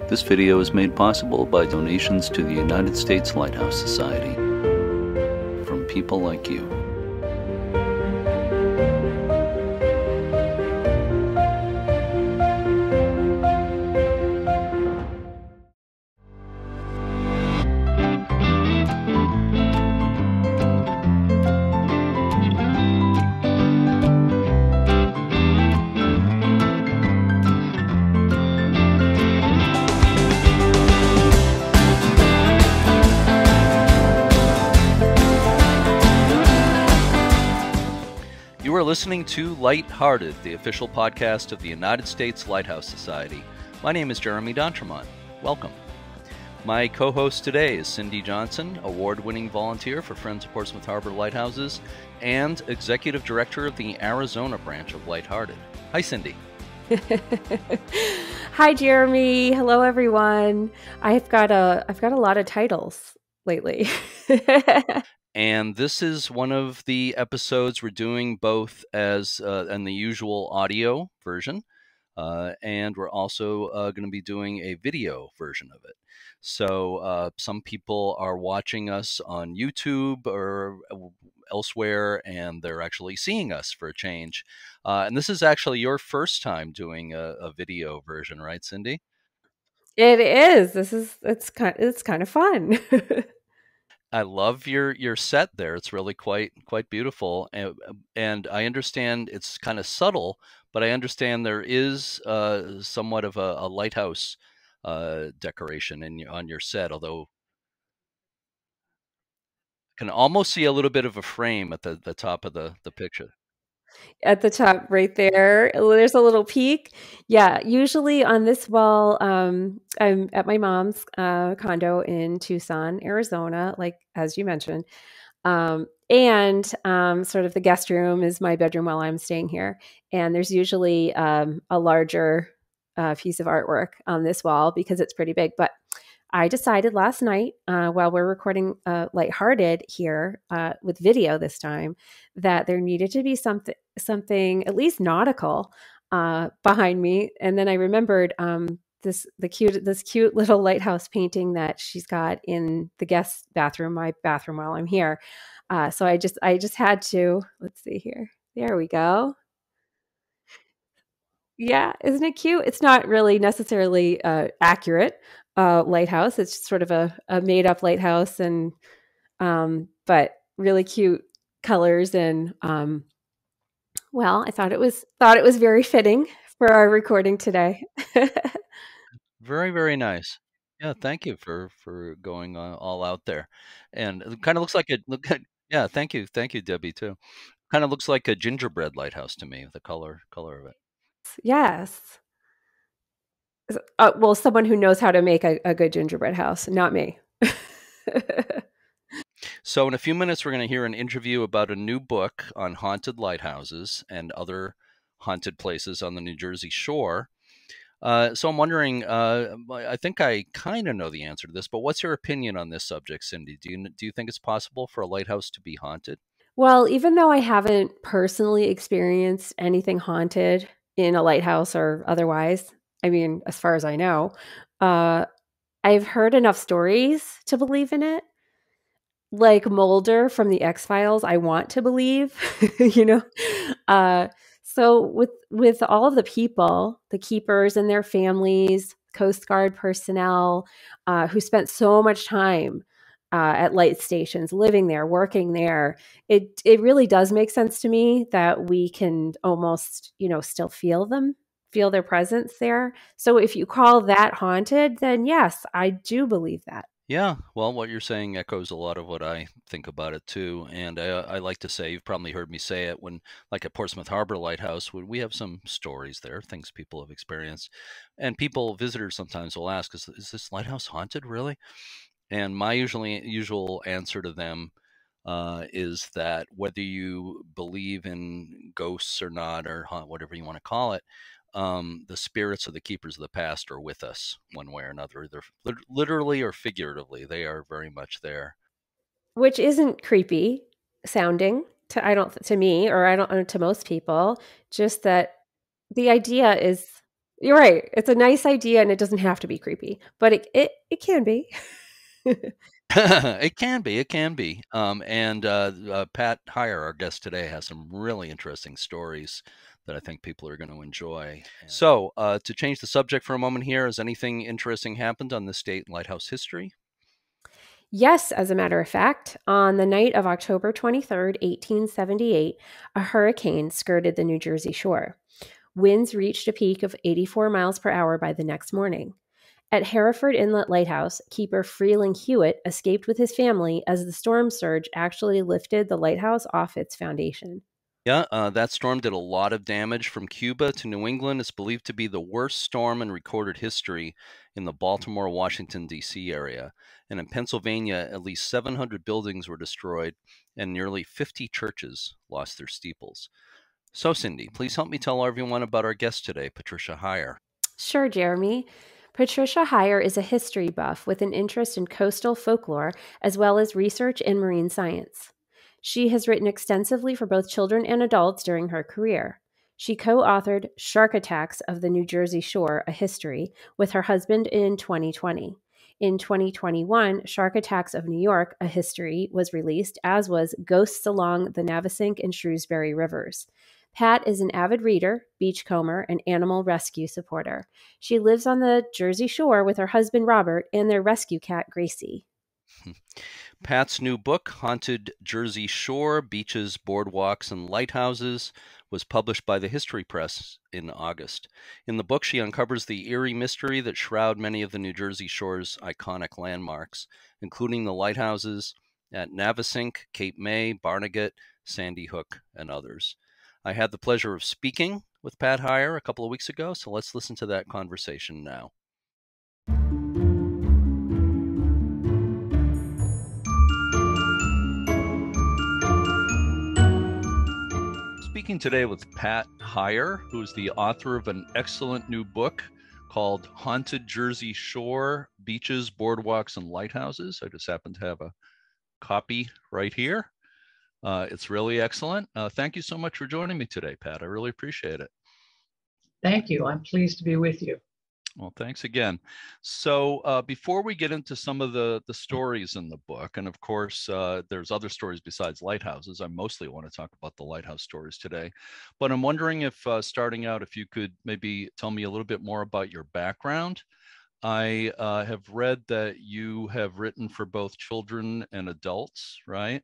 This video is made possible by donations to the United States Lighthouse Society from people like you. You are listening to Lighthearted, the official podcast of the United States Lighthouse Society. My name is Jeremy D'Entremont. Welcome. My co-host today is Cindy Johnson, award-winning volunteer for Friends of Portsmouth Harbor Lighthouses and executive director of the Arizona branch of Lighthearted. Hi, Cindy. Hi, Jeremy. Hello, everyone. I've got a lot of titles lately. And this is one of the episodes we're doing both as in the usual audio version, and we're also going to be doing a video version of it. So some people are watching us on YouTube or elsewhere, and they're actually seeing us for a change. And this is actually your first time doing a video version, right, Cindy? It is. It's kind of fun. I love your set there. It's really quite beautiful, and I understand it's kind of subtle, but I understand there is somewhat of a lighthouse decoration on your set. Although I can almost see a little bit of a frame at the top of the picture. At the top right there, there's a little peak. Yeah, usually on this wall, I'm at my mom's condo in Tucson, Arizona, like as you mentioned. And sort of the guest room is my bedroom while I'm staying here. And there's usually a larger piece of artwork on this wall because it's pretty big. But I decided last night, while we're recording Lighthearted here with video this time, that there needed to be something at least nautical behind me. And then I remembered this cute little lighthouse painting that she's got in the guest bathroom, my bathroom, while I'm here. So I just had to. Let's see here. There we go. Yeah, isn't it cute? It's not really necessarily accurate lighthouse. It's just sort of a made up lighthouse, and but really cute colors. And well, I thought it was very fitting for our recording today. Very, very nice. Yeah, thank you for going all out there, and it kind of looks like it. Yeah, thank you, Debbie, too. Kind of looks like a gingerbread lighthouse to me, the color of it. Yes. Well, someone who knows how to make a good gingerbread house, not me. So in a few minutes, we're going to hear an interview about a new book on haunted lighthouses and other haunted places on the New Jersey shore. So I'm wondering, I think I kind of know the answer to this, but what's your opinion on this subject, Cindy? Do you think it's possible for a lighthouse to be haunted? Well, even though I haven't personally experienced anything haunted in a lighthouse or otherwise, I mean, as far as I know, I've heard enough stories to believe in it. Like Mulder from the X-Files, I want to believe, you know. So with all of the people, the keepers and their families, Coast Guard personnel, who spent so much time at light stations, living there, working there, it really does make sense to me that we can almost, still feel their presence there. So if you call that haunted, then yes, I do believe that. Yeah, well, what you're saying echoes a lot of what I think about it too. And I like to say, you've probably heard me say it when, like at Portsmouth Harbor Lighthouse, when we have some stories there, things people have experienced. And visitors sometimes will ask, is this lighthouse haunted, really? And my usual answer to them is that whether you believe in ghosts or not, or whatever you want to call it, the spirits of the keepers of the past are with us one way or another, either literally or figuratively. They are very much there. Which isn't creepy sounding to me, or I don't to most people. Just that the idea is You're right. It's a nice idea and it doesn't have to be creepy, but it can be. It can be. It can be. Pat Heyer, our guest today, has some really interesting stories that I think people are going to enjoy. So, to change the subject for a moment here, has anything interesting happened on the state lighthouse history? Yes, as a matter of fact, on the night of October 23rd, 1878, a hurricane skirted the New Jersey shore. Winds reached a peak of 84 miles per hour by the next morning. At Hereford Inlet Lighthouse, keeper Freeling Hewitt escaped with his family as the storm surge actually lifted the lighthouse off its foundation. Yeah, that storm did a lot of damage from Cuba to New England. It's believed to be the worst storm in recorded history in the Baltimore, Washington, D.C. area. And in Pennsylvania, at least 700 buildings were destroyed and nearly 50 churches lost their steeples. So, Cindy, please help me tell everyone about our guest today, Patricia Heyer. Sure, Jeremy. Patricia Heyer is a history buff with an interest in coastal folklore as well as research in marine science. She has written extensively for both children and adults during her career. She co authored Shark Attacks of the New Jersey Shore, a History, with her husband in 2020. In 2021, Shark Attacks of New York, a History, was released, as was Ghosts Along the Navesink and Shrewsbury Rivers. Pat is an avid reader, beachcomber, and animal rescue supporter. She lives on the Jersey Shore with her husband Robert and their rescue cat Gracie. Pat's new book, Haunted Jersey Shore, Beaches, Boardwalks, and Lighthouses, was published by the History Press in August. In the book, she uncovers the eerie mystery that shroud many of the New Jersey Shore's iconic landmarks, including the lighthouses at Navesink, Cape May, Barnegat, Sandy Hook, and others. I had the pleasure of speaking with Pat Heyer a couple of weeks ago, so let's listen to that conversation now. Speaking today with Pat Heyer, who is the author of an excellent new book called Haunted Jersey Shore, Beaches, Boardwalks, and Lighthouses. I just happen to have a copy right here. It's really excellent. Thank you so much for joining me today, Pat. I really appreciate it. Thank you. I'm pleased to be with you. Well, thanks again. So before we get into some of the stories in the book, and of course, there's other stories besides lighthouses. I mostly want to talk about the lighthouse stories today. But I'm wondering if starting out, if you could maybe tell me a little bit more about your background. I have read that you have written for both children and adults, right?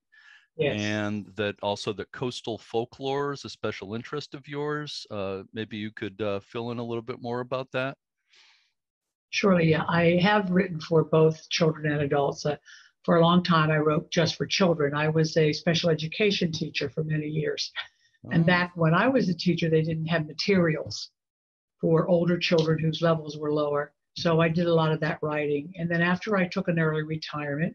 Yes. And that also that coastal folklore is a special interest of yours. Maybe you could fill in a little bit more about that. Surely, yeah. I have written for both children and adults. For a long time, I wrote just for children. I was a special education teacher for many years. And back when I was a teacher, they didn't have materials for older children whose levels were lower. So I did a lot of that writing. And then after I took an early retirement,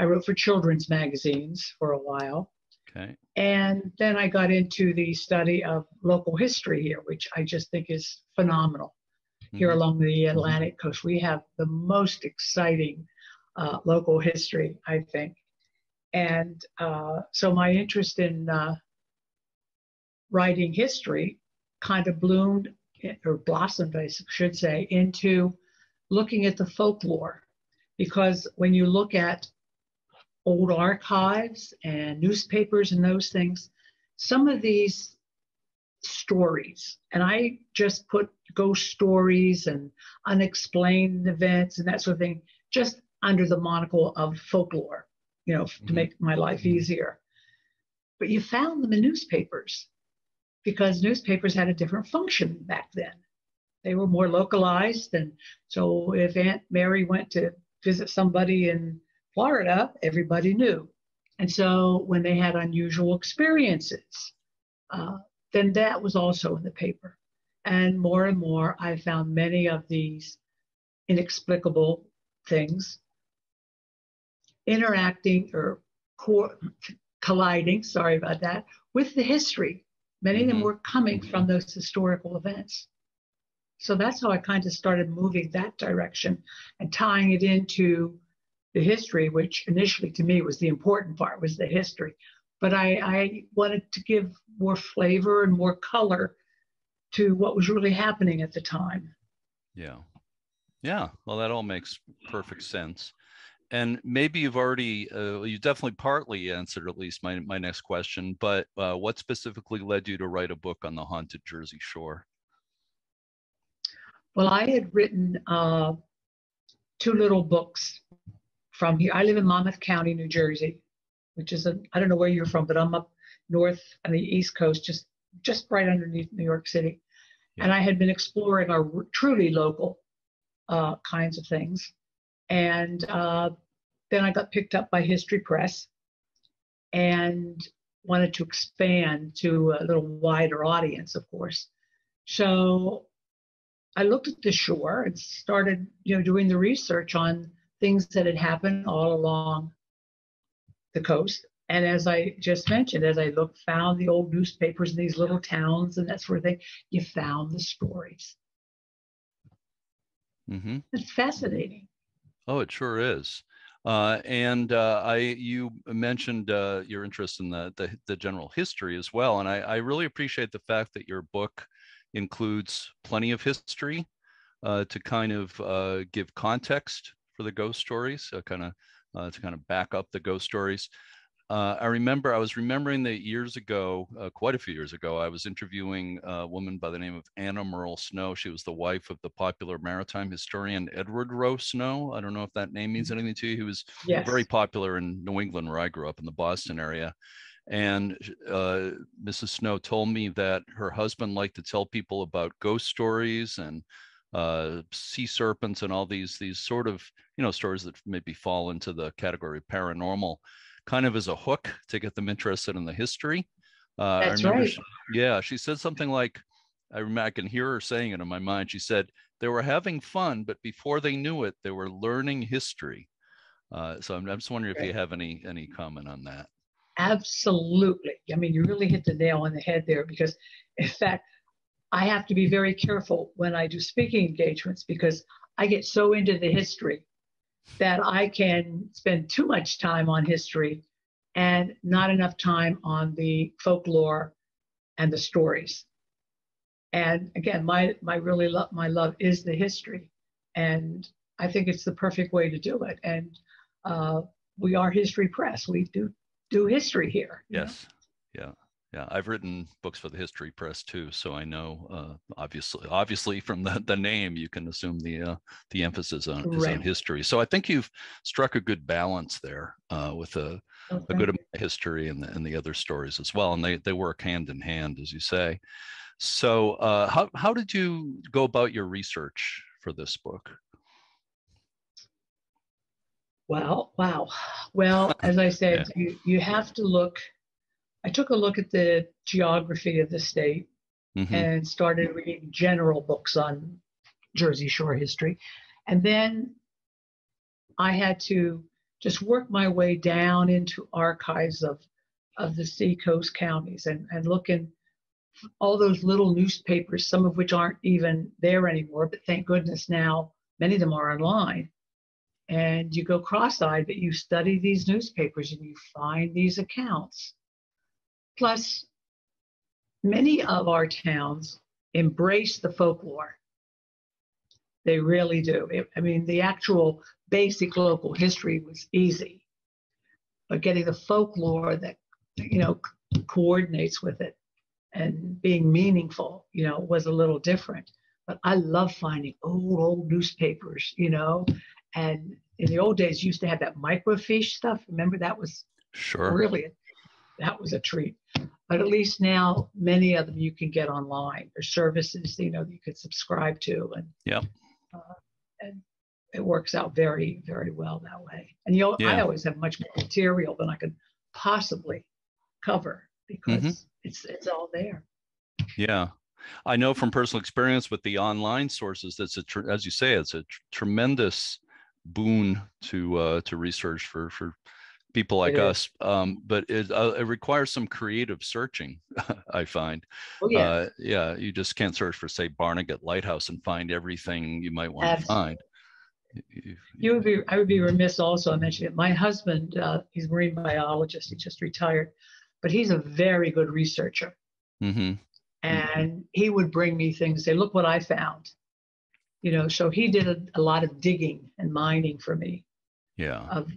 I wrote for children's magazines for a while. Okay. And then I got into the study of local history here, which I just think is phenomenal. Here along the Atlantic coast, we have the most exciting local history, I think. And so my interest in writing history kind of bloomed, or blossomed, I should say, into looking at the folklore. Because when you look at old archives and newspapers and those things, some of these stories, and I just put ghost stories and unexplained events and that sort of thing, just under the monocle of folklore, to make my life easier. But you found them in newspapers because newspapers had a different function back then. They were more localized. And so if Aunt Mary went to visit somebody in Florida, everybody knew. And so when they had unusual experiences, then that was also in the paper. And more, I found many of these inexplicable things interacting or colliding, sorry about that, with the history. Many of them were coming from those historical events. So that's how I kind of started moving that direction and tying it into the history, which initially to me was the important part, was the history. But I wanted to give more flavor and more color to what was really happening at the time. Yeah. Yeah. Well, that all makes perfect sense. And maybe you've already, you definitely partly answered at least my next question, but what specifically led you to write a book on the haunted Jersey Shore? Well, I had written two little books from here. I live in Monmouth County, New Jersey, which is I don't know where you're from, but I'm up north on the East Coast, just right underneath New York City. Yeah. And I had been exploring our truly local kinds of things. And then I got picked up by History Press and wanted to expand to a little wider audience, of course. So I looked at the shore and started, doing the research on things that had happened all along the coast. And as I just mentioned, as I found the old newspapers in these little towns and that sort of thing, you found the stories. Mm-hmm. It's fascinating. Oh, it sure is. You mentioned your interest in the general history as well, and I really appreciate the fact that your book includes plenty of history to kind of give context for the ghost stories, to kind of back up the ghost stories. I was remembering that years ago, quite a few years ago, I was interviewing a woman by the name of Anna Merle Snow. She was the wife of the popular maritime historian Edward Rowe Snow. I don't know if that name means anything to you. He was very popular in New England, where I grew up, in the Boston area. And Mrs. Snow told me that her husband liked to tell people about ghost stories and sea serpents and all these sort of, stories that maybe fall into the category of paranormal, kind of as a hook to get them interested in the history. That's right. She said something like, I can hear her saying it in my mind. She said they were having fun, but before they knew it, they were learning history. So I'm just wondering if you have any comment on that. Absolutely. I mean, you really hit the nail on the head there, because in fact, I have to be very careful when I do speaking engagements, because I get so into the history that I can spend too much time on history and not enough time on the folklore and the stories. And again, my love is the history, and I think it's the perfect way to do it. And we are History Press. We do history here. Yes. Yeah. Yeah, I've written books for the History Press too, so I know. Obviously, from the name, you can assume the emphasis is on history. So I think you've struck a good balance there with a good amount of history and the other stories as well, and they work hand in hand, as you say. So how did you go about your research for this book? Wow. Well, as I said, you have to look. I took a look at the geography of the state and started reading general books on Jersey Shore history. And then I had to just work my way down into archives of the seacoast counties and look in all those little newspapers, some of which aren't even there anymore, but thank goodness now many of them are online. And you go cross-eyed, but you study these newspapers and you find these accounts. Plus, many of our towns embrace the folklore. They really do. The actual basic local history was easy, but getting the folklore that, coordinates with it and being meaningful, was a little different. But I love finding old newspapers, and in the old days, you used to have that microfiche stuff. Remember, that was really that was a treat. But at least now, many of them you can get online. There's services, that you could subscribe to, and it works out very, very well that way. And I always have much more material than I could possibly cover, because it's all there. Yeah, I know from personal experience with the online sources, that's as you say, it's a tremendous boon to research for people like us, but it requires some creative searching. I find. You just can't search for, say, Barnegat Lighthouse and find everything you might want to find. I would be remiss also. I mentioned it. My husband, he's a marine biologist. He just retired, but he's a very good researcher. and he would bring me things, say, look what I found. So he did a lot of digging and mining for me of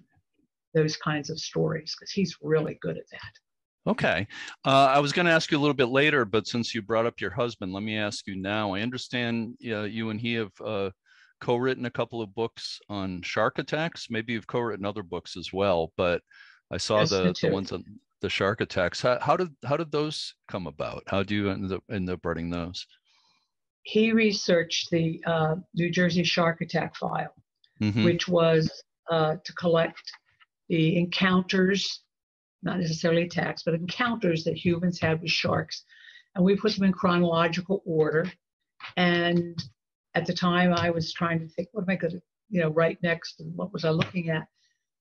those kinds of stories, because he's really good at that. Okay. I was going to ask you a little bit later, but since you brought up your husband, let me ask you now. I understand you and he have co-written a couple of books on shark attacks. Maybe you've co-written other books as well, but I saw the ones on the shark attacks. How did those come about? How do you end up writing those? He researched the New Jersey shark attack file, which was to collect the encounters, not necessarily attacks, but encounters that humans had with sharks. And we put them in chronological order. And at the time I was trying to think, what am I going to, write next? And what was I looking at?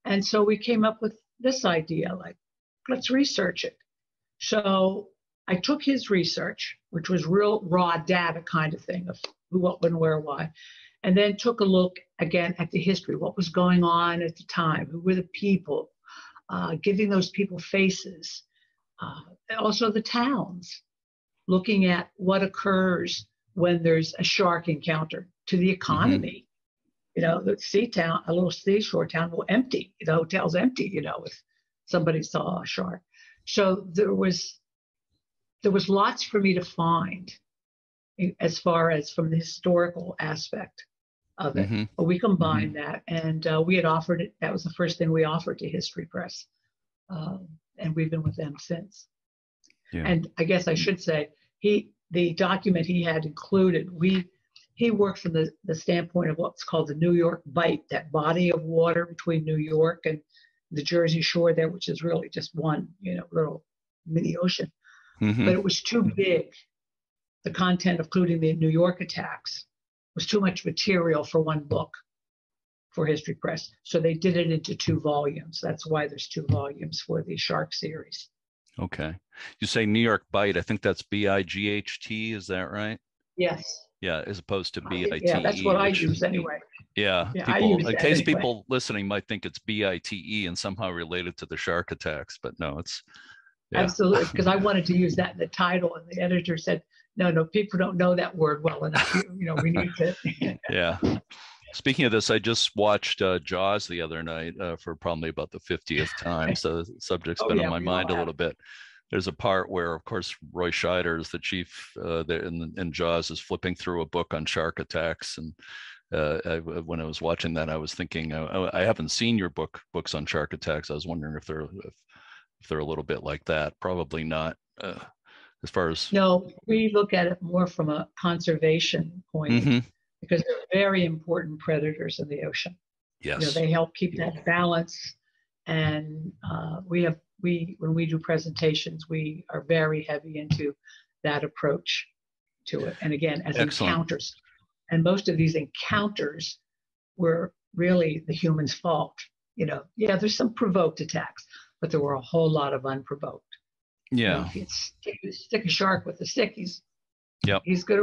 And so we came up with this idea, like, let's research it. So I took his research, which was real raw data kind of thing of who, what, when, where, why, and then took a look again at the history, what was going on at the time, who were the people, giving those people faces, and also the towns, looking at what occurs when there's a shark encounter to the economy. The sea town, a little seashore town will empty, the hotel's empty, if somebody saw a shark. So there was lots for me to find as far as from the historical aspect of it. But we combined that, and we had offered it. That was the first thing we offered to History Press. And we've been with them since. And I guess I should say, the document he had included, he worked from the standpoint of what's called the New York Bight, that body of water between New York and the Jersey shore there, which is really just one, little mini ocean. But it was too big. The content, including the New York attacks, was too much material for one book for History Press. So they did it into 2 volumes. That's why there's 2 volumes for the shark series. Okay. You say New York Bight. I think that's BIGHT. Is that right? Yes. Yeah, as opposed to BITE. Yeah, that's what I use anyway. Yeah, people, in case people listening might think it's BITE and somehow related to the shark attacks, but no, it's absolutely, because I wanted to use that in the title, and the editor said, no, people don't know that word well enough. We need to. Yeah. Speaking of this, I just watched Jaws the other night for probably about the 50th time, so the subject's been on my mind a little bit. There's a part where, of course, Roy Scheider is the chief in Jaws, is flipping through a book on shark attacks. And when I was watching that, I was thinking, I haven't seen your books on shark attacks. I was wondering if they're a little bit like that. Probably not. As far as no, we look at it more from a conservation point, because they're very important predators in the ocean. Yes, they help keep that balance, and when we do presentations, we are very heavy into that approach to it. And again, as encounters. And most of these encounters were really the human's fault. There's some provoked attacks, but there were a whole lot of unprovoked. Yeah. If you stick a shark with a stick, he's Yep. He's gonna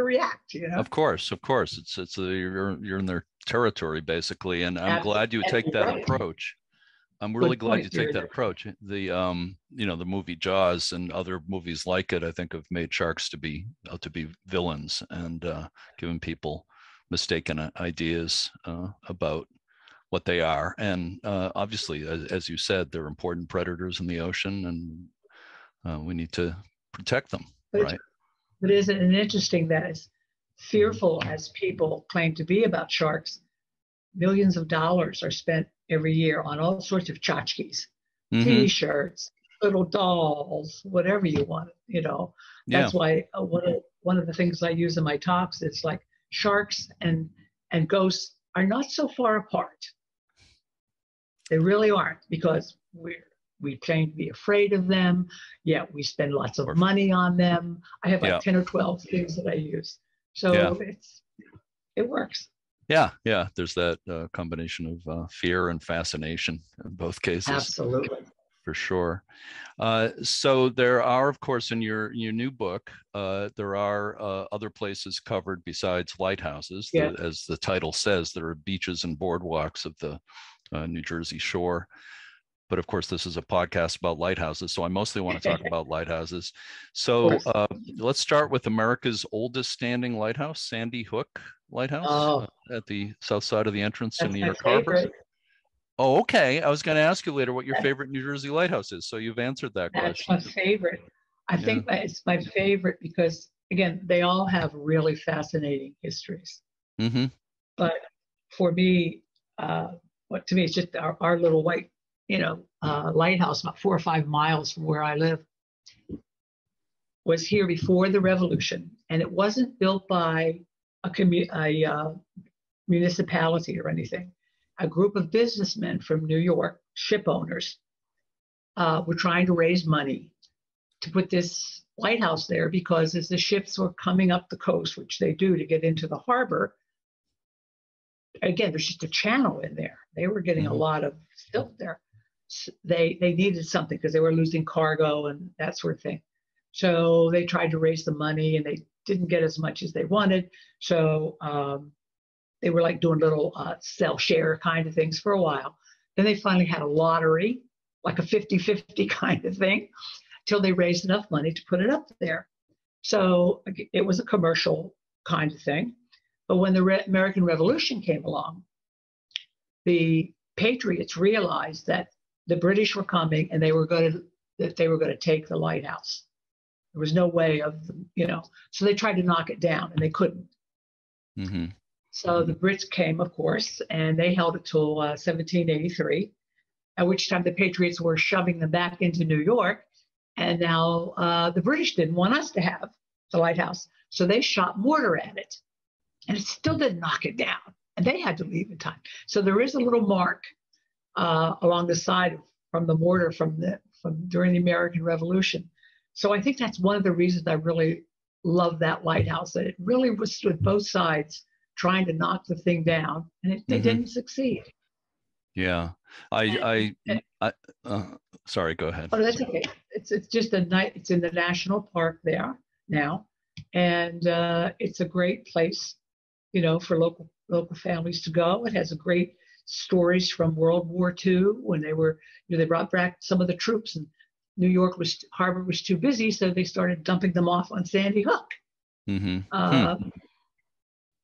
react. Of course. It's you're in their territory basically, and I'm glad you take that approach. I'm really glad you take that approach. The the movie Jaws and other movies like it, I think, have made sharks to be villains and given people mistaken ideas about what they are. And obviously, as you said, they're important predators in the ocean, and we need to protect them, right? But isn't it interesting that as fearful as people claim to be about sharks, millions of dollars are spent every year on all sorts of tchotchkes, T-shirts, little dolls, whatever you want, That's why one of the things I use in my talks is like sharks and ghosts are not so far apart. They really aren't, because we claim to be afraid of them, yet we spend lots of money on them. I have like 10 or 12 things that I use. So it works. Yeah. There's that combination of fear and fascination in both cases. Absolutely. For sure. So there are, of course, in your new book, there are other places covered besides lighthouses. As the title says, there are beaches and boardwalks of the New Jersey shore. but of course, this is a podcast about lighthouses, so I mostly want to talk about lighthouses. Of So course. let's start with America's oldest standing lighthouse, Sandy Hook Lighthouse, Oh, at the south side of the entrance to that's New my York Harbor. favorite. Oh, okay. I was going to ask you later what your That- favorite New Jersey lighthouse is, so you've answered that That's question. my favorite. I Yeah. think that it's my favorite because, again, they all have really fascinating histories. Mm-hmm. But for me, what to me, it's just our little white, lighthouse about 4 or 5 miles from where I live was here before the revolution. And it wasn't built by a municipality or anything. A group of businessmen from New York, ship owners, were trying to raise money to put this lighthouse there because as the ships were coming up the coast, which they do to get into the harbor, again, there's just a channel in there. They were getting a lot of silt there. So they needed something because they were losing cargo and that sort of thing. So they tried to raise the money and they didn't get as much as they wanted. So they were like doing little sell share kind of things for a while. Then they finally had a lottery, like a 50-50 kind of thing, till they raised enough money to put it up there. So it was a commercial kind of thing. But when the American Revolution came along, the patriots realized that the British were coming and they were going to take the lighthouse. There was no way of, so they tried to knock it down and they couldn't. Mm-hmm. So the Brits came, of course, and they held it till 1783, at which time the patriots were shoving them back into New York. And now the British didn't want us to have the lighthouse. So they shot mortar at it. And it still didn't knock it down. And they had to leave in time. So there is a little mark along the side from the mortar from during the American Revolution. So I think that's one of the reasons I really love that lighthouse, that it really withstood both sides trying to knock the thing down, and they didn't succeed. Yeah. Sorry, go ahead. Oh, that's okay. It's just it's in the national park there now. And it's a great place, for local families to go. It has a great stories from World War II when they were, they brought back some of the troops and New York harbor was too busy. So they started dumping them off on Sandy Hook.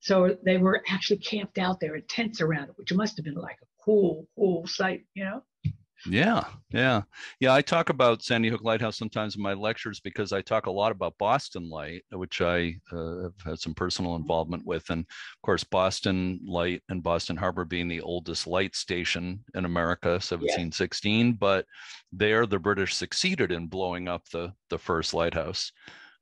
So they were actually camped out there in tents around it, which must have been like a cool sight, Yeah. I talk about Sandy Hook Lighthouse sometimes in my lectures because I talk a lot about Boston Light, which I have had some personal involvement with. And of course, Boston Light and Boston Harbor being the oldest light station in America, 1716, but there the British succeeded in blowing up the first lighthouse.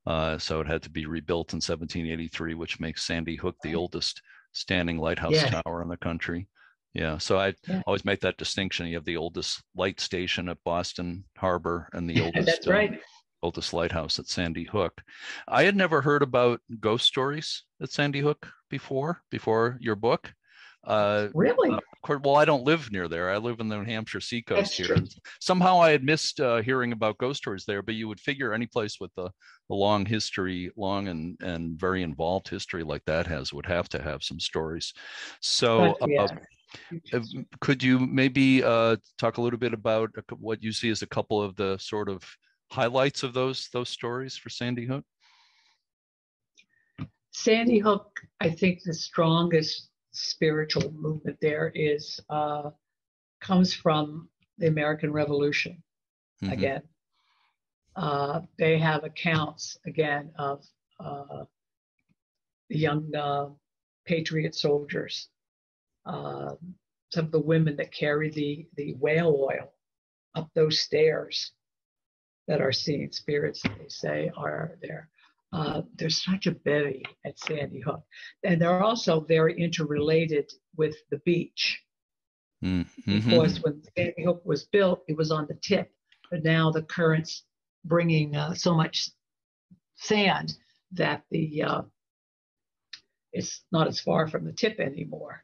So it had to be rebuilt in 1783, which makes Sandy Hook the oldest standing lighthouse tower in the country. Yeah, so I always make that distinction. You have the oldest light station at Boston Harbor and the oldest That's right. oldest lighthouse at Sandy Hook. I had never heard about ghost stories at Sandy Hook before your book. Really? Well, I don't live near there. I live in the New Hampshire seacoast here. True. Somehow I had missed hearing about ghost stories there, but you would figure any place with a long history, long and very involved history like that would have to have some stories. So could you maybe talk a little bit about what you see as a couple of the sort of highlights of those stories for Sandy Hook? Sandy Hook, I think the strongest spiritual movement there comes from the American Revolution. Again, they have accounts again of the young patriot soldiers. Some of the women that carry the whale oil up those stairs that are seen, spirits, they say, are there. There's such a bevy at Sandy Hook. And they're also very interrelated with the beach. Because when Sandy Hook was built, it was on the tip. But now the current's bringing so much sand that it's not as far from the tip anymore.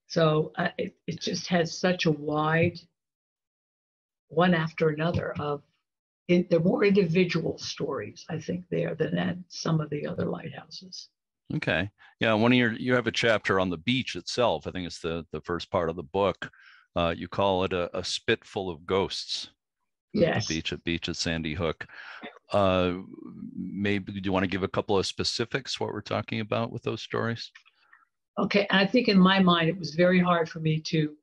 So it just has such a wide, one after another they're more individual stories, I think, there than at some of the other lighthouses. Okay. Yeah, you have a chapter on the beach itself. I think it's the first part of the book You call it a spit full of ghosts. Yes. The beach at Sandy Hook. Maybe do you want to give a couple of specifics what we're talking about with those stories? Okay, I think in my mind it was very hard for me to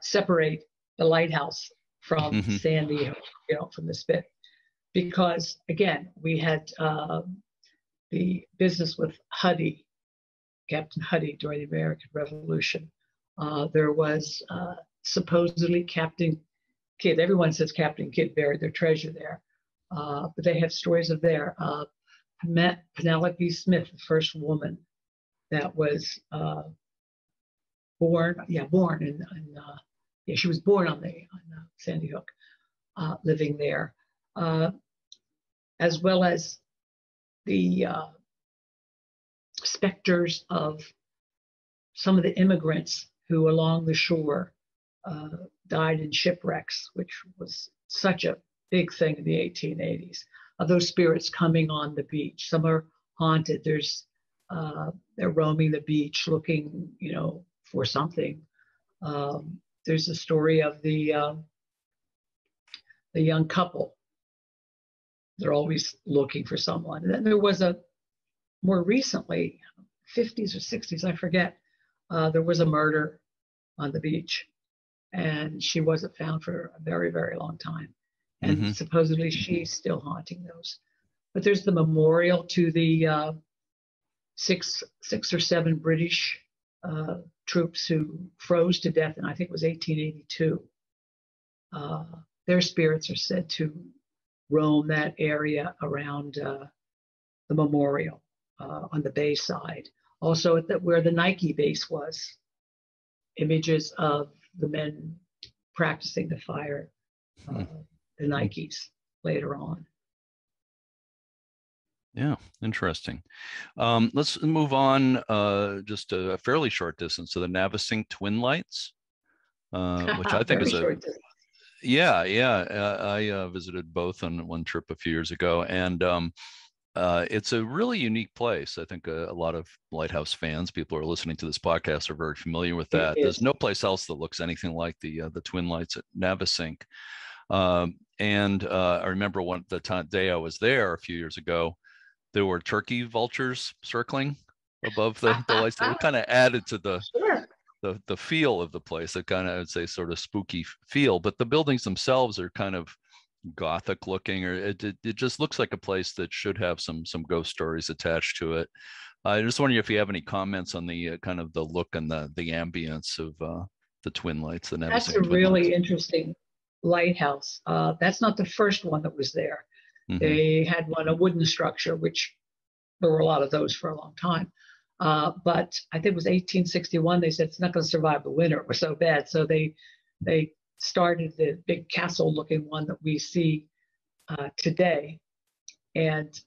separate the lighthouse from Sandy Hook, from the spit, because again we had the business with Huddy, Captain Huddy during the American Revolution. There was supposedly Captain Kidd. Everyone says Captain Kidd buried their treasure there, but they have stories of there. Penelope Smith, the first woman that was born in she was born on Sandy Hook, living there, as well as the specters of some of the immigrants who along the shore died in shipwrecks, which was such a big thing in the 1880s. Those spirits coming on the beach. Some are haunted. They're roaming the beach looking, for something. There's a story of the young couple. They're always looking for someone. And then there was more recently, 50s or 60s, I forget, there was a murder on the beach, and she wasn't found for a very, very long time. And supposedly she's still haunting those. But there's the memorial to the six or seven British troops who froze to death in, I think it was 1882. Their spirits are said to roam that area around the memorial on the bay side. Also where the Nike base was, images of the men practicing to fire the Nikes later on. Yeah, interesting. Let's move on just a fairly short distance to the Navesink Twin Lights, which I think is I visited both on one trip a few years ago, and it's a really unique place. I think a lot of lighthouse fans, people who are listening to this podcast, are very familiar with that. There's no place else that looks anything like the Twin Lights at Navesink. And I remember the day I was there a few years ago, there were turkey vultures circling above the lights. That kind of added to the feel of the place. It kind of, I would say, sort of spooky feel. But the buildings themselves are kind of Gothic looking, or it just looks like a place that should have some ghost stories attached to it. I just wondering if you have any comments on the kind of the look and the ambience of the Twin Lights. That's a really interesting lighthouse. That's not the first one that was there. They had a wooden structure, which there were a lot of those for a long time. But I think it was 1861. They said it's not going to survive the winter. It was so bad. So they started the big castle-looking one that we see today. And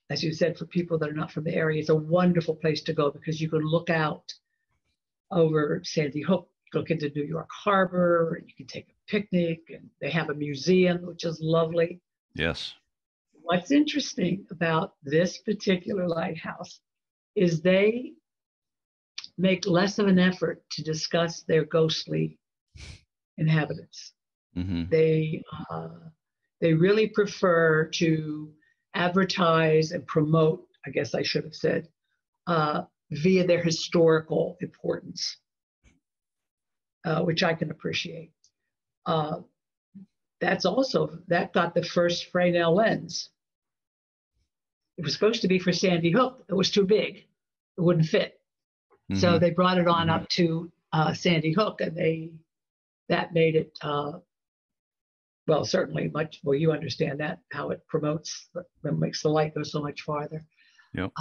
as you said, for people that are not from the area, it's a wonderful place to go because you can look out over Sandy Hook, look into New York Harbor, and you can take a picnic, and they have a museum, which is lovely. Yes. What's interesting about this particular lighthouse is they make less of an effort to discuss their ghostly inhabitants. They really prefer to advertise and promote, I guess I should have said, via their historical importance, which I can appreciate. That got the first Fresnel lens. It was supposed to be for Sandy Hook. It was too big. It wouldn't fit. So they brought it on up to Sandy Hook, and that made it, certainly much, you understand that, how it promotes, makes the light go so much farther. Yep.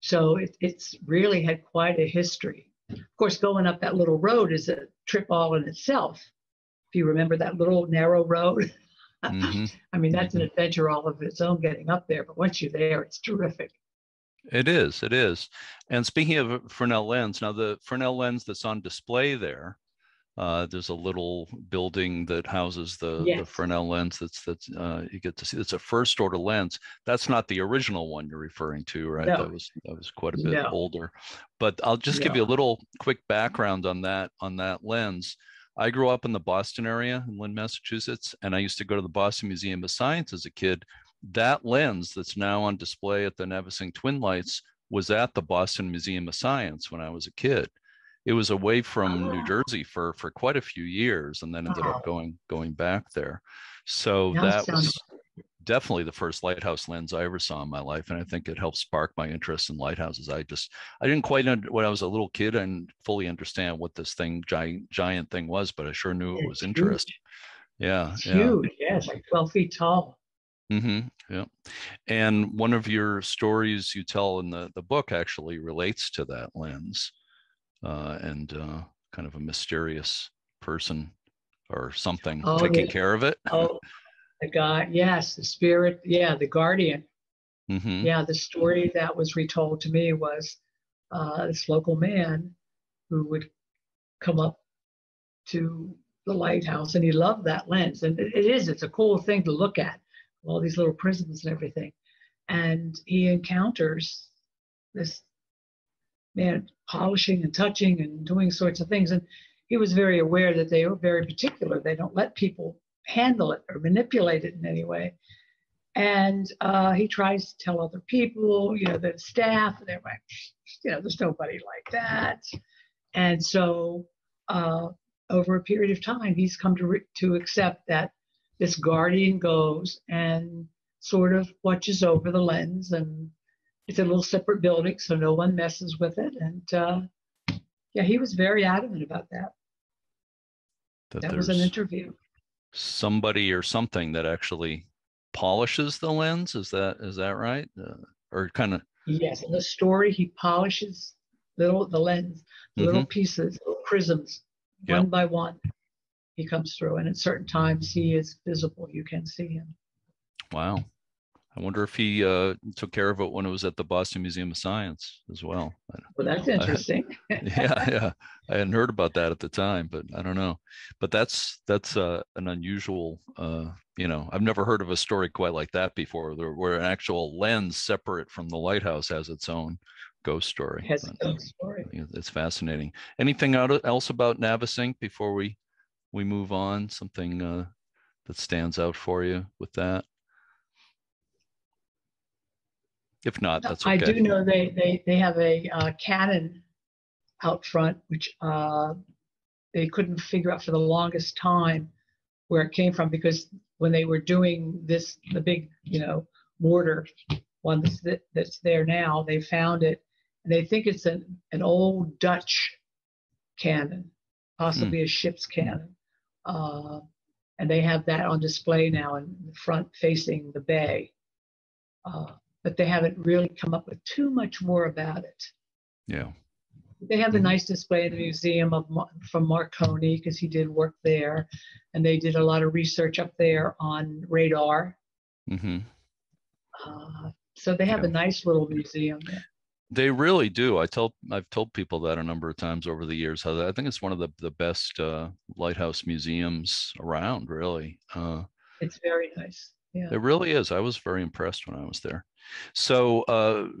So it's really had quite a history. Of course, going up that little road is a trip all in itself. If you remember that little narrow road, I mean, that's an adventure all of its own getting up there. But once you're there, it's terrific. It is. And speaking of Fresnel lens, now the Fresnel lens that's on display there, There's a little building that houses the Yes. Fresnel lens. That's you get to see. It's a first order lens. That's not the original one you're referring to, right? No. That was quite a bit No. older. But I'll just give you a No. little quick background on that lens. I grew up in the Boston area in Lynn, Massachusetts, and I used to go to the Boston Museum of Science as a kid. That lens that's now on display at the Navesink Twin Lights was at the Boston Museum of Science when I was a kid. It was away from New Oh, Jersey for quite a few years, and then ended up wow. going back there. So Now that sounds was definitely the first lighthouse lens I ever saw in my life, and I think it helped spark my interest in lighthouses. I didn't quite when I was a little kid and fully understand what this thing giant thing was, but I sure knew it was it's interesting. huge. Yeah, It's yeah. huge. Yeah, it's like 12 feet tall. Yeah. And one of your stories you tell in the book actually relates to that lens, and kind of a mysterious person or something Oh, taking care of it. oh, the guy. Yes, the spirit. Yeah, the guardian. Hmm. Yeah, the story that was retold to me was this local man who would come up to the lighthouse, and he loved that lens. And it's a cool thing to look at, all these little prisms and everything. And he encounters this man polishing and touching and doing sorts of things. And he was very aware that they were very particular. They don't let people handle it or manipulate it in any way. And he tries to tell other people, the staff, and they're like, there's nobody like that. And so over a period of time, he's come to accept that this guardian goes and sort of watches over the lens, and it's a little separate building, so no one messes with it. And yeah, he was very adamant about that. That That was an there's interview. somebody or something that actually polishes the lens. Is that right? Or kind of. Yes, in the story, he polishes the lens, the little Hmm. pieces, little prisms, one Yep. by one. He comes through, and at certain times, he is visible. You can see him. Wow. I wonder if he took care of it when it was at the Boston Museum of Science as well. Well, that's I, interesting. yeah, yeah. I hadn't heard about that at the time, but I don't know. But that's an unusual. I've never heard of a story quite like that before, where an actual lens separate from the lighthouse has its own ghost story. Has But its own story. it's fascinating. Anything else about Navesink before we move on? Something that stands out for you with that? If not, that's I okay. do know they have a cannon out front, which they couldn't figure out for the longest time where it came from, because when they were doing this, the big, mortar one that's there now, they found it, and they think it's an old Dutch cannon, Hmm. possibly a ship's cannon. And they have that on display now in the front facing the bay. But they haven't really come up with too much more about it. Yeah. They have a Hmm. nice display in the museum from Marconi, because he did work there, and they did a lot of research up there on radar. Hmm. So they have a Yeah. nice little museum there. They really do. I've told people that a number of times over the years. How I think it's one of the best lighthouse museums around. Really, It's very nice. Yeah. it really is. I was very impressed when I was there. So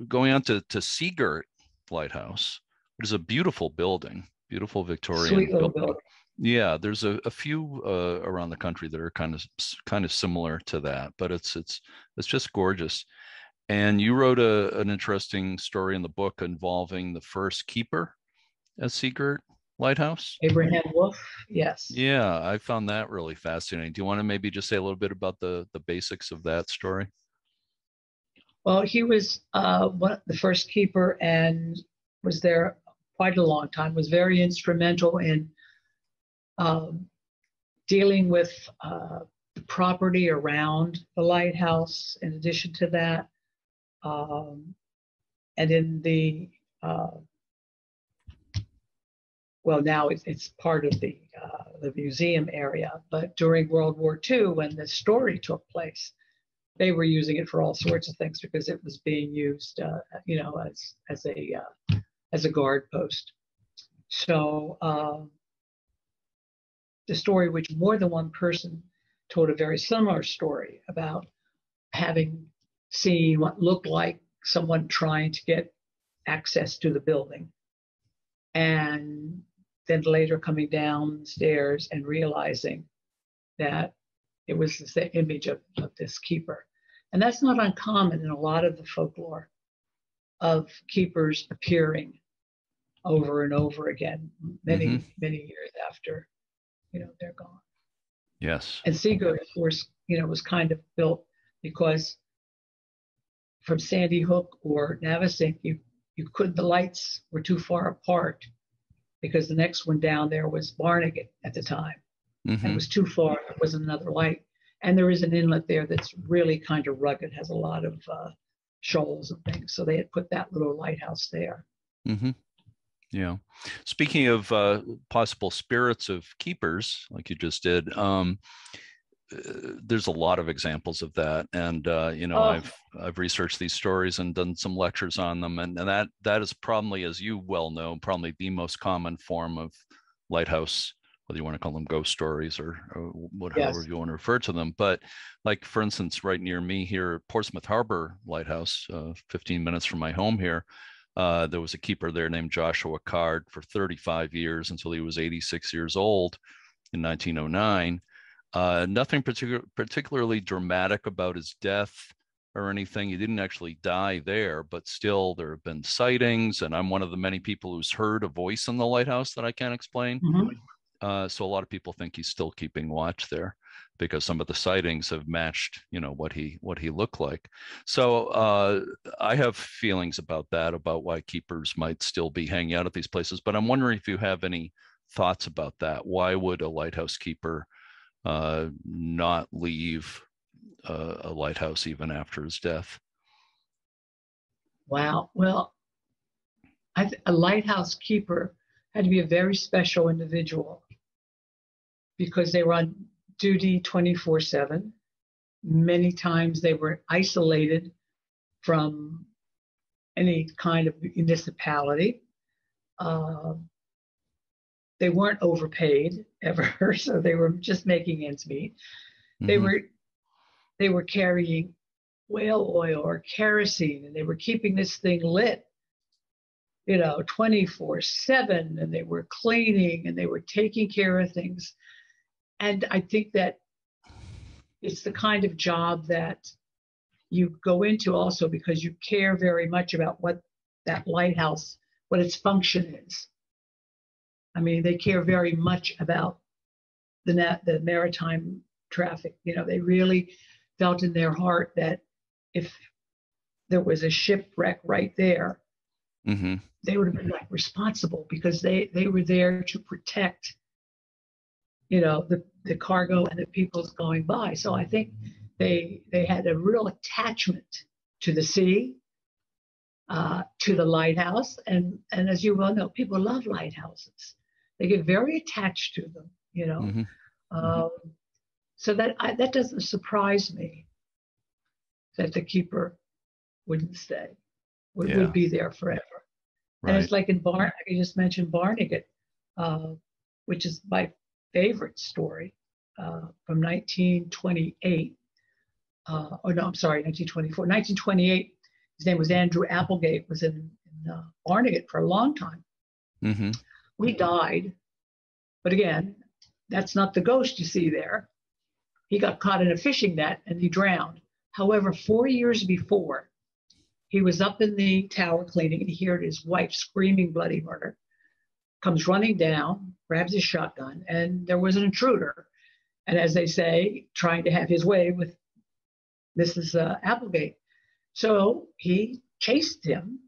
going on to Seagirt Lighthouse, which is a beautiful building, beautiful Victorian Sweet little building. building. Yeah, there's a few around the country that are kind of similar to that, but it's just gorgeous. And you wrote an interesting story in the book involving the first keeper at Seagirt Lighthouse. Abraham Wolf. Yes. Yeah, I found that really fascinating. Do you want to maybe just say a little bit about the basics of that story? Well, he was the first keeper and was there quite a long time, was very instrumental in um, dealing with the property around the lighthouse, in addition to that. And in well, now it's part of the museum area, but during World War II, when the story took place, they were using it for all sorts of things, because it was being used, as a guard post. So the story which more than one person told a very similar story about having seen what looked like someone trying to get access to the building, and then later coming downstairs and realizing that it was the image of this keeper. And that's not uncommon in a lot of the folklore of keepers appearing over and over again, many years after, they're gone. Yes. And Seagood, of course, was kind of built because from Sandy Hook or Navesink, the lights were too far apart because the next one down there was Barnegat at the time. And it was too far. There wasn't another light. And there is an inlet there that's really kind of rugged, has a lot of shoals and things. So they had put that little lighthouse there. Yeah. Speaking of possible spirits of keepers, like you just did, there's a lot of examples of that. And, I've researched these stories and done some lectures on them. And that is probably, as you well know, probably the most common form of lighthouse, whether you want to call them ghost stories or however you want to refer to them. But like, for instance, right near me here, Portsmouth Harbor Lighthouse, 15 minutes from my home here, there was a keeper there named Joshua Card for 35 years until he was 86 years old in 1909. Nothing particularly dramatic about his death or anything. He didn't actually die there, but still there have been sightings, and I'm one of the many people who's heard a voice in the lighthouse that I can't explain. So a lot of people think he's still keeping watch there because some of the sightings have matched, what he looked like. So I have feelings about that, about why keepers might still be hanging out at these places. But I'm wondering if you have any thoughts about that. Why would a lighthouse keeper not leave a lighthouse even after his death? Wow. Well, a lighthouse keeper had to be a very special individual because they were on duty 24/7. Many times they were isolated from any kind of municipality. They weren't overpaid ever, so they were just making ends meet. They were carrying whale oil or kerosene, and they were keeping this thing lit, 24/7, and they were cleaning and they were taking care of things. And I think that it's the kind of job that you go into also because you care very much about what that lighthouse, what its function is. I mean, they care very much about the maritime traffic. They really felt in their heart that if there was a shipwreck right there, they would have been responsible because they were there to protect, the cargo and the people's going by. So I think they had a real attachment to the sea, to the lighthouse, and as you well know, people love lighthouses. They get very attached to them, So that doesn't surprise me that the keeper wouldn't stay, would be there forever. Right. And it's like I just mentioned Barnegat, which is my favorite story from 1928. 1924. 1928, his name was Andrew Applegate, was in Barnegat for a long time. We died, but again, that's not the ghost you see there. He got caught in a fishing net and he drowned. However, 4 years before, he was up in the tower cleaning and he heard his wife screaming bloody murder, comes running down, grabs his shotgun, and there was an intruder. And as they say, trying to have his way with Mrs. Applegate. So he chased him.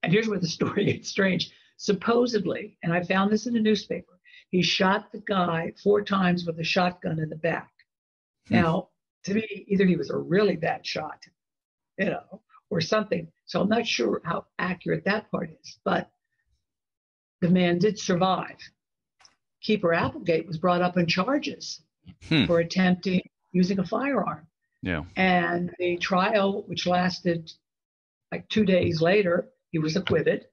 And here's where the story gets strange. Supposedly, and I found this in a newspaper, he shot the guy 4 times with a shotgun in the back. Now, to me, either he was a really bad shot, or something. So I'm not sure how accurate that part is, but the man did survive. Keeper Applegate was brought up on charges for attempting using a firearm. Yeah. And the trial, which lasted 2 days later, he was acquitted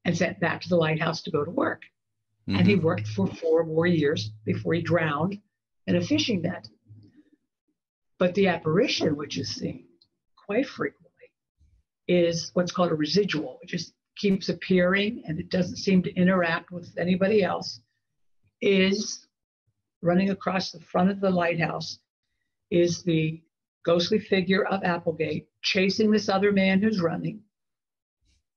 and sent back to the lighthouse to go to work. And he worked for 4 more years before he drowned in a fishing net. But the apparition, which is seen quite frequently, is what's called a residual. It just keeps appearing and it doesn't seem to interact with anybody else, is running across the front of the lighthouse is the ghostly figure of Applegate chasing this other man who's running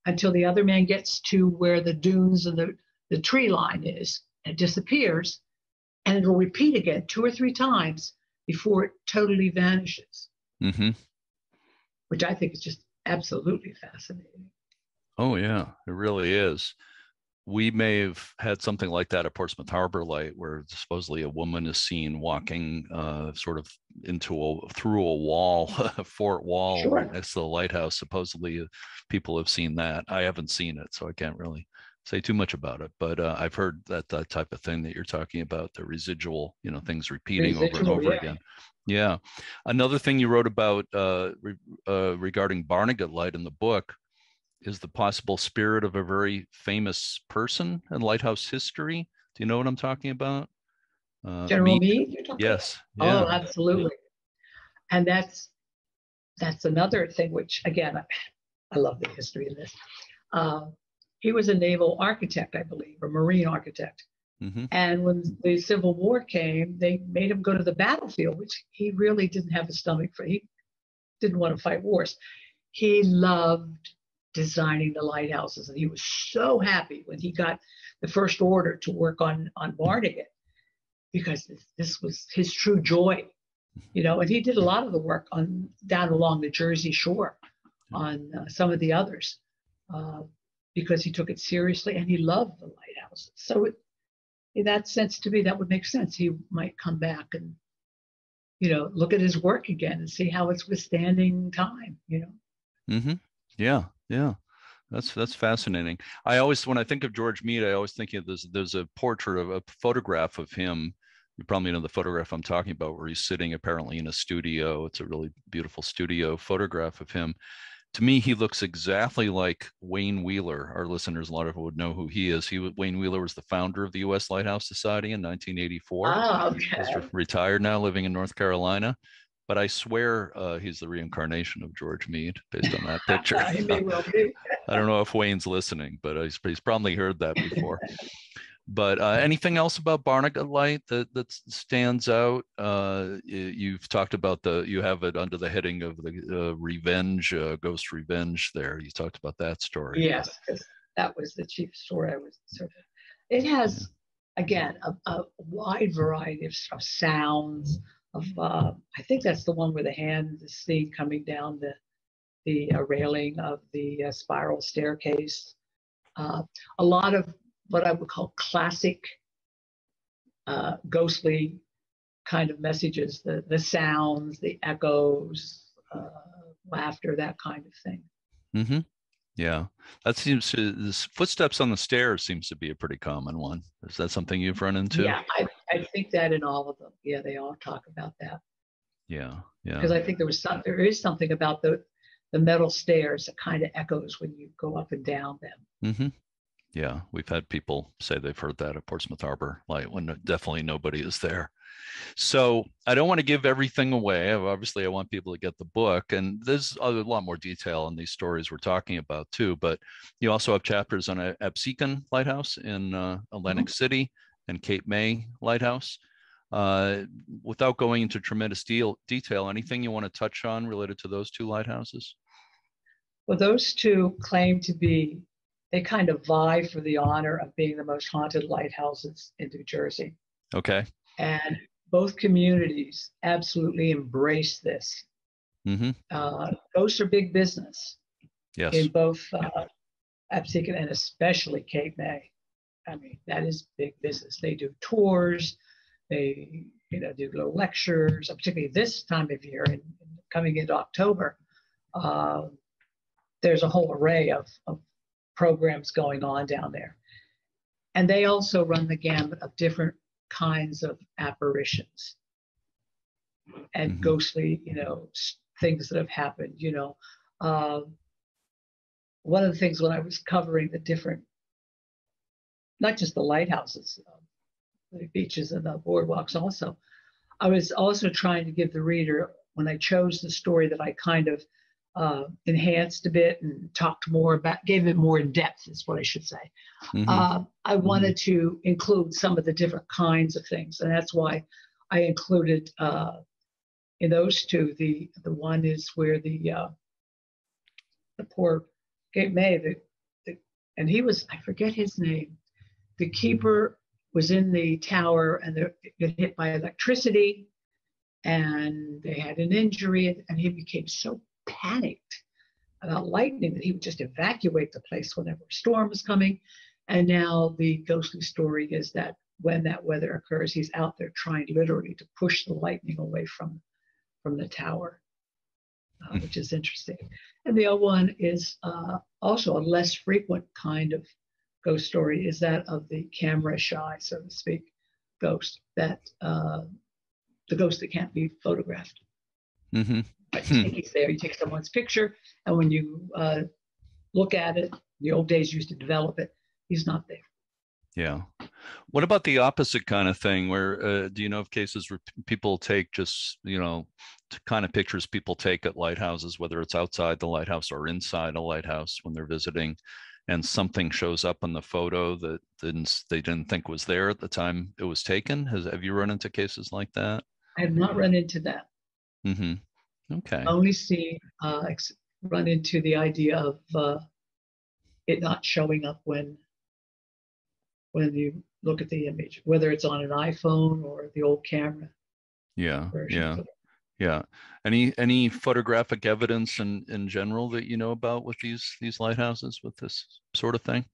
until the other man gets to where the dunes and the tree line is and disappears, and it will repeat again 2 or 3 times before it totally vanishes, which I think is just absolutely fascinating. Oh, yeah, it really is. We may have had something like that at Portsmouth Harbor Light, where supposedly a woman is seen walking sort of through a wall, a fort wall right next to the lighthouse. Supposedly people have seen that. I haven't seen it, so I can't really say too much about it, but I've heard that type of thing that you're talking about, the residual, things repeating over and over again. Yeah. Another thing you wrote about regarding Barnegat Light in the book is the possible spirit of a very famous person in lighthouse history. Do you know what I'm talking about? General Meade, you're talking yes. about? Yeah. Oh, absolutely. And that's another thing, which again, I love the history of this. He was a naval architect, I believe, or marine architect. And when the Civil War came, they made him go to the battlefield, which he really didn't have a stomach for. He didn't want to fight wars. He loved designing the lighthouses, and he was so happy when he got the first order to work on Barnegat, because this was his true joy, and he did a lot of the work down along the Jersey shore on some of the others, because he took it seriously and he loved the lighthouses. So in that sense, to me, that would make sense. He might come back and look at his work again and see how it's withstanding time. Yeah. That's fascinating. I always, when I think of George Meade, I always think of there's a portrait of a photograph of him. You probably know the photograph I'm talking about, where he's sitting apparently in a studio. It's a really beautiful studio photograph of him. To me, he looks exactly like Wayne Wheeler. Our listeners, a lot of them would know who he is. Wayne Wheeler was the founder of the U.S. Lighthouse Society in 1984. Oh, okay. He's retired now, living in North Carolina. But I swear he's the reincarnation of George Meade based on that picture. He may well be. I don't know if Wayne's listening, but he's probably heard that before. But anything else about Barnegat Light that stands out? You've talked about you have it under the heading of the revenge, ghost revenge there. You talked about that story. Yes, because that was the chief story I was serving. It has, again, a wide variety of sounds. I think that's the one where the hand is seen coming down the railing of the spiral staircase. A lot of what I would call classic ghostly kind of messages, the sounds, the echoes, laughter, that kind of thing. Yeah, that seems to, this footsteps on the stairs seems to be a pretty common one. Is that something you've run into? Yeah, I think that in all of them. Yeah, they all talk about that. Yeah. Because I think there is something about the metal stairs that kind of echoes when you go up and down them. Yeah, we've had people say they've heard that at Portsmouth Harbor Light when definitely nobody is there. So I don't want to give everything away. Obviously, I want people to get the book, and there's a lot more detail in these stories we're talking about too. But you also have chapters on Absecon Lighthouse in Atlantic City and Cape May Lighthouse. Without going into tremendous detail, anything you want to touch on related to those 2 lighthouses? Well, those 2 claim to be, they kind of vie for the honor of being the most haunted lighthouses in New Jersey. Okay. And both communities absolutely embrace this. Ghosts are big business. Yes. In both Absecon and especially Cape May. I mean, that is big business. They do tours. They do little lectures, particularly this time of year and coming into October. There's a whole array of programs going on down there. And they also run the gamut of different kinds of apparitions and ghostly, things that have happened. One of the things when I was covering the different not just the lighthouses, the beaches and the boardwalks also. I was also trying to give the reader, when I chose the story, that I kind of enhanced a bit and talked more about, gave it more in depth, is what I should say. I wanted to include some of the different kinds of things, and that's why I included in those two, the one is where the poor Cape May, and he was, I forget his name, the keeper was in the tower and they got hit by electricity and they had an injury, and he became so panicked about lightning that he would just evacuate the place whenever a storm was coming. And now the ghostly story is that when that weather occurs, he's out there trying literally to push the lightning away from the tower, which is interesting. And the other one is also a less frequent kind of ghost story, is that of the camera shy, so to speak, ghost, that the ghost that can't be photographed. Right, he's there, you take someone's picture, and when you look at it, the old days used to develop it, he's not there. Yeah. What about the opposite kind of thing where, do you know of cases where people take just, kind of pictures people take at lighthouses, whether it's outside the lighthouse or inside a lighthouse when they're visiting, and something shows up in the photo that they didn't think was there at the time it was taken? Have you run into cases like that? I have not run into that. Okay. I only run into the idea of it not showing up when you look at the image, whether it's on an iPhone or the old camera. Yeah. Any photographic evidence in general that you know about with these lighthouses, with this sort of thing?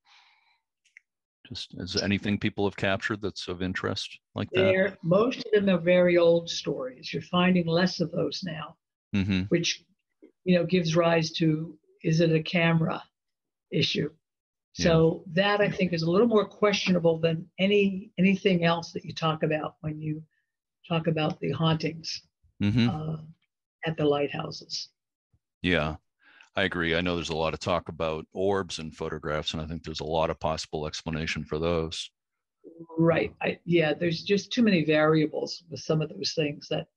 Just is anything people have captured that's of interest like that? Most of them are very old stories. You're finding less of those now, which gives rise to, is it a camera issue? So that, I think, is a little more questionable than anything else that you talk about when you talk about the hauntings at the lighthouses. Yeah, I agree. I know there's a lot of talk about orbs and photographs, and I think there's a lot of possible explanation for those. Right. There's just too many variables with some of those things that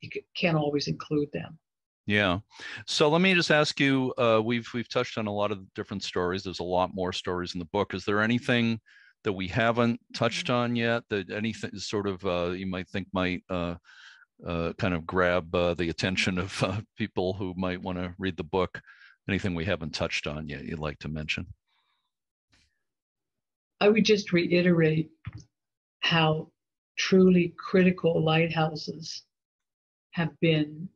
you can't always include them. Yeah. So let me just ask you, we've touched on a lot of different stories. There's a lot more stories in the book. Is there anything that we haven't touched on yet, that anything sort of you might think might kind of grab the attention of people who might want to read the book? Anything we haven't touched on yet you'd like to mention? I would just reiterate how truly critical lighthouses have been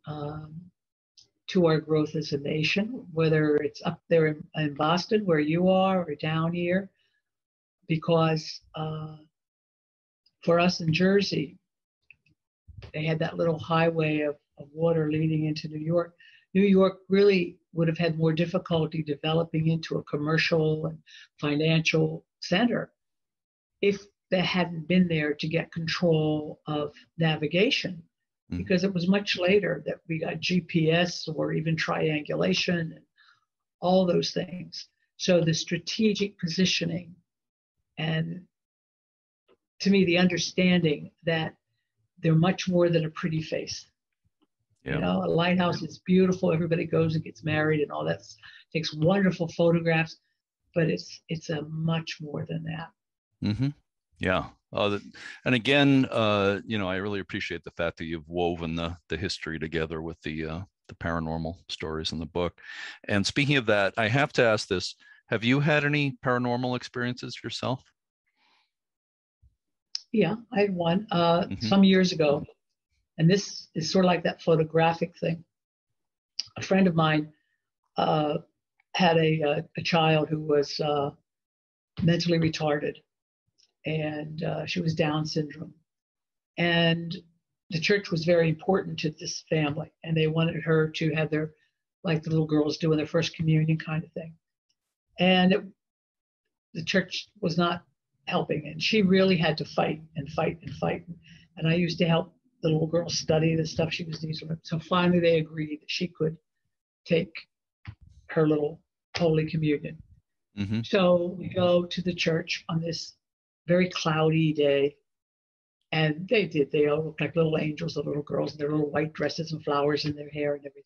to our growth as a nation, whether it's up there in Boston where you are or down here, because for us in Jersey, they had that little highway of water leading into New York. New York really would have had more difficulty developing into a commercial and financial center if they hadn't been there to get control of navigation, because it was much later that we got GPS or even triangulation and all those things. So the strategic positioning, and to me, the understanding that they're much more than a pretty face. A lighthouse is beautiful. Everybody goes and gets married and all that, takes wonderful photographs, but it's a much more than that. Yeah. And again, I really appreciate the fact that you've woven the history together with the paranormal stories in the book. And speaking of that, I have to ask this: have you had any paranormal experiences yourself? Yeah, I had one some years ago, and this is sort of like that photographic thing. A friend of mine had a child who was mentally retarded, and she was Down syndrome. And the church was very important to this family, and they wanted her to have their, like the little girls do in their first communion kind of thing. And the church was not helping, and she really had to fight and fight and fight. And I used to help the little girl study the stuff she was teaching. So finally they agreed that she could take her little Holy Communion. Mm-hmm. So we go to the church on this very cloudy day. And they all look like little angels, the little girls in their little white dresses and flowers in their hair and everything.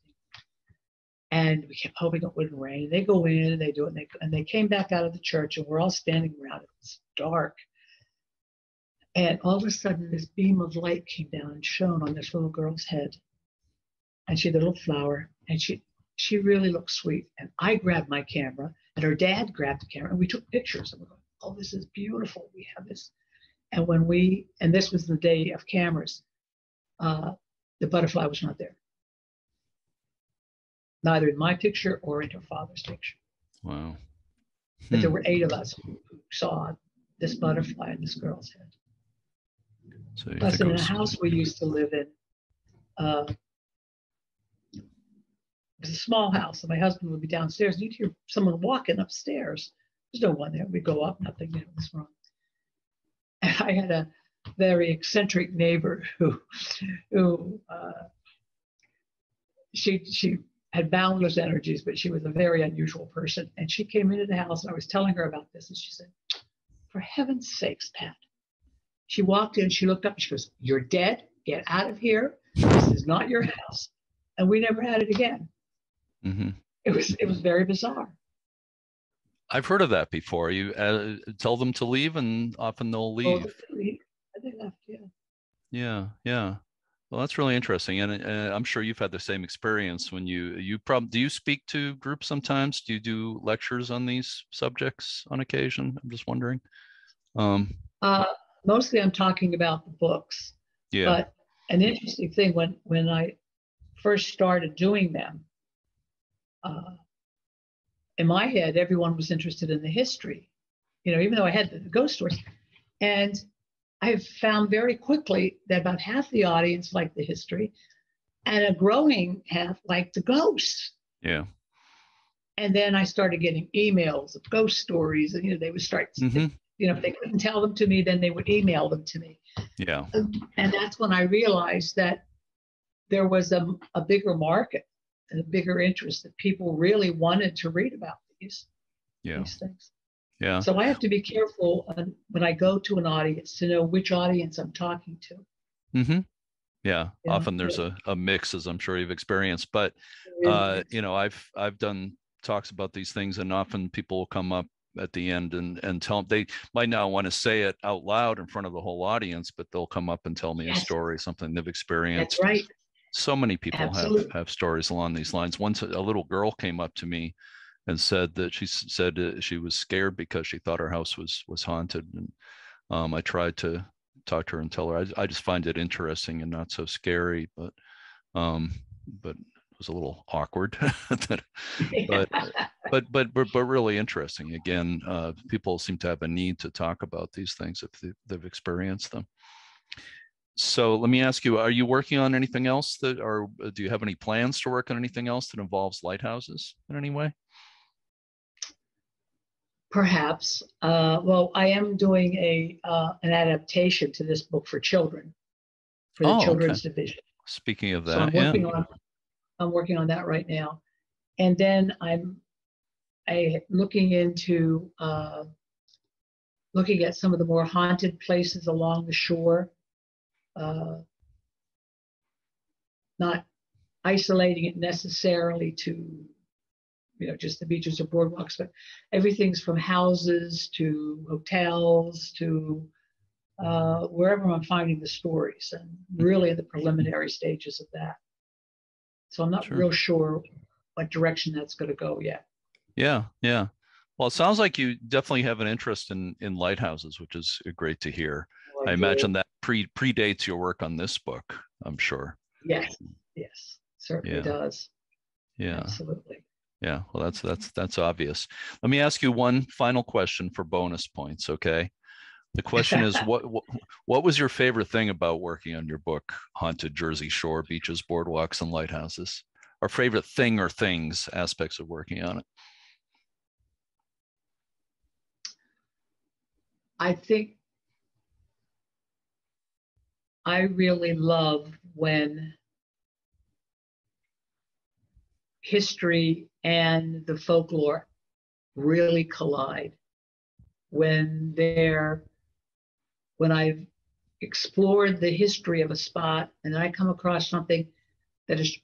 And we kept hoping it wouldn't rain. And they go in and they do it. And they came back out of the church and we're all standing around. It was dark. And all of a sudden, this beam of light came down and shone on this little girl's head. And she had a little flower. And she really looked sweet. And I grabbed my camera and her dad grabbed the camera and we took pictures. And we're going, oh, this is beautiful. We have this. And and this was the day of cameras, the butterfly was not there. Neither in my picture or in her father's picture. Wow. But there were 8 of us who saw this butterfly in this girl's head. So Plus, in a house we used to live in, it was a small house, and my husband would be downstairs, and you'd hear someone walking upstairs. There's no one there. We'd go up, nothing, what's wrong. And I had a very eccentric neighbor who she had boundless energies, but she was a very unusual person. And she came into the house, and I was telling her about this, and she said, "For heaven's sakes, Pat." She walked in, she looked up, and she goes, "You're dead. Get out of here. This is not your house." And we never had it again. Mm-hmm. It was very bizarre. I've heard of that before. You tell them to leave, and often they'll leave. Oh, they left, yeah. Yeah, yeah. Well, that's really interesting, and I'm sure you've had the same experience when do you speak to groups sometimes? Do you do lectures on these subjects on occasion? I'm just wondering. Mostly, I'm talking about the books. Yeah. But an interesting thing when I first started doing them, in my head, everyone was interested in the history, even though I had the ghost stories. And I found very quickly that about half the audience liked the history and a growing half liked the ghosts. Yeah. And then I started getting emails of ghost stories, and they would start, if they couldn't tell them to me, then they would email them to me. Yeah. And that's when I realized that there was a bigger market and a bigger interest, that people really wanted to read about these things. Yeah. So I have to be careful when I go to an audience to know which audience I'm talking to. Mm-hmm. Yeah. Often there's a mix, as I'm sure you've experienced. But I've done talks about these things, and often people will come up at the end and tell them, they might not want to say it out loud in front of the whole audience, but they'll come up and tell me a story, something they've experienced. That's right. So many people have stories along these lines. Once a little girl came up to me and said that she was scared because she thought her house was haunted, and I tried to talk to her and tell her I just find it interesting and not so scary, but it was a little awkward. but really interesting. Again, people seem to have a need to talk about these things if they've experienced them. So let me ask you, are you working on anything else or do you have any plans to work on anything else that involves lighthouses in any way? Perhaps. Well, I am doing an adaptation to this book for children, for the children's division. Speaking of that, so I'm working on that right now. And then I'm looking into looking at some of the more haunted places along the shore. Not isolating it necessarily to, just the beaches or boardwalks, but everything's from houses to hotels to wherever I'm finding the stories, and really in the preliminary stages of that. So I'm not real sure what direction that's going to go yet. Yeah, yeah. Well, it sounds like you definitely have an interest in lighthouses, which is great to hear. I imagine that predates your work on this book, I'm sure. Yes, certainly does. Yeah, absolutely. Yeah, well, that's obvious. Let me ask you one final question for bonus points, okay? The question is, what was your favorite thing about working on your book, Haunted Jersey Shore, Beaches, Boardwalks, and Lighthouses? Or favorite thing or things, aspects of working on it? I think I really love when history and the folklore really collide. When I've explored the history of a spot and I come across something that is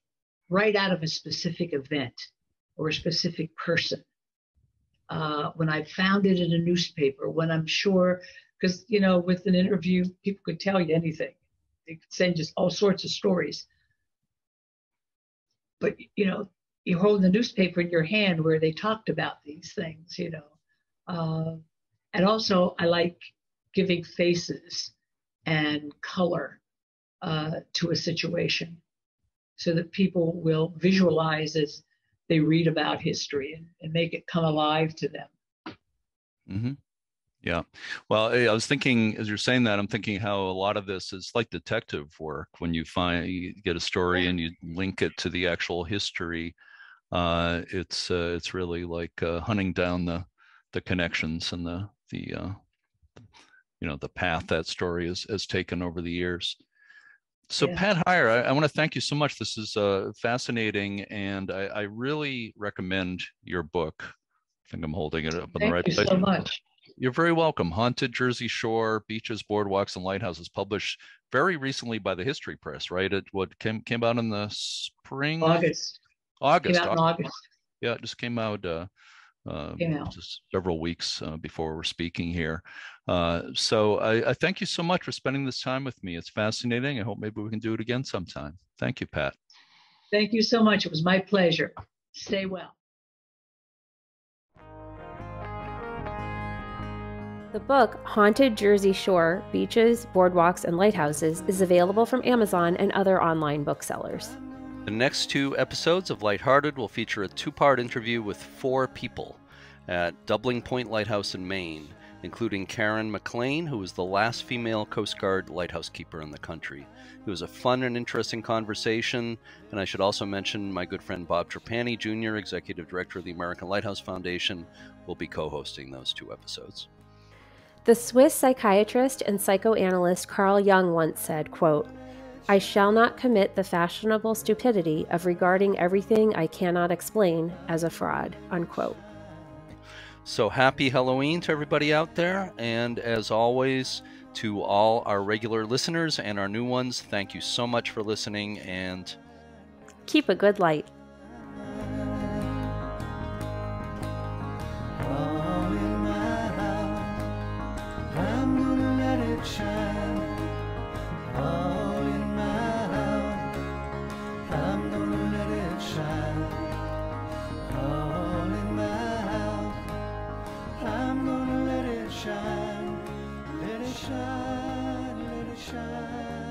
right out of a specific event or a specific person, when I found it in a newspaper, when I'm sure, because, with an interview, people could tell you anything. They could send just all sorts of stories. But, you hold the newspaper in your hand where they talked about these things, and also I like giving faces and color to a situation so that people will visualize as they read about history and make it come alive to them. Mm-hmm. Yeah. Well, I was thinking, as you're saying that, I'm thinking how a lot of this is like detective work. When you get a story and you link it to the actual history, it's really like hunting down the connections and the path that story has taken over the years. So Pat Heyer, I want to thank you so much. This is fascinating, and I really recommend your book. I think I'm holding it up on the right place. Thank you so much. You're very welcome. Haunted Jersey Shore, Beaches, Boardwalks, and Lighthouses, published very recently by the History Press, right? It came out in the spring? August. Came out in August. Yeah, it just came out just several weeks before we're speaking here. So I thank you so much for spending this time with me. It's fascinating. I hope maybe we can do it again sometime. Thank you, Pat. Thank you so much. It was my pleasure. Stay well. The book, Haunted Jersey Shore, Beaches, Boardwalks, and Lighthouses, is available from Amazon and other online booksellers. The next 2 episodes of Lighthearted will feature a 2-part interview with 4 people at Doubling Point Lighthouse in Maine, including Karen McLean, who was the last female Coast Guard lighthouse keeper in the country. It was a fun and interesting conversation, and I should also mention my good friend Bob Trapani, Jr., Executive Director of the American Lighthouse Foundation, will be co-hosting those 2 episodes. The Swiss psychiatrist and psychoanalyst Carl Jung once said, quote, "I shall not commit the fashionable stupidity of regarding everything I cannot explain as a fraud," unquote. So happy Halloween to everybody out there. And as always, to all our regular listeners and our new ones, thank you so much for listening, and keep a good light. Shine, let it shine, let it shine.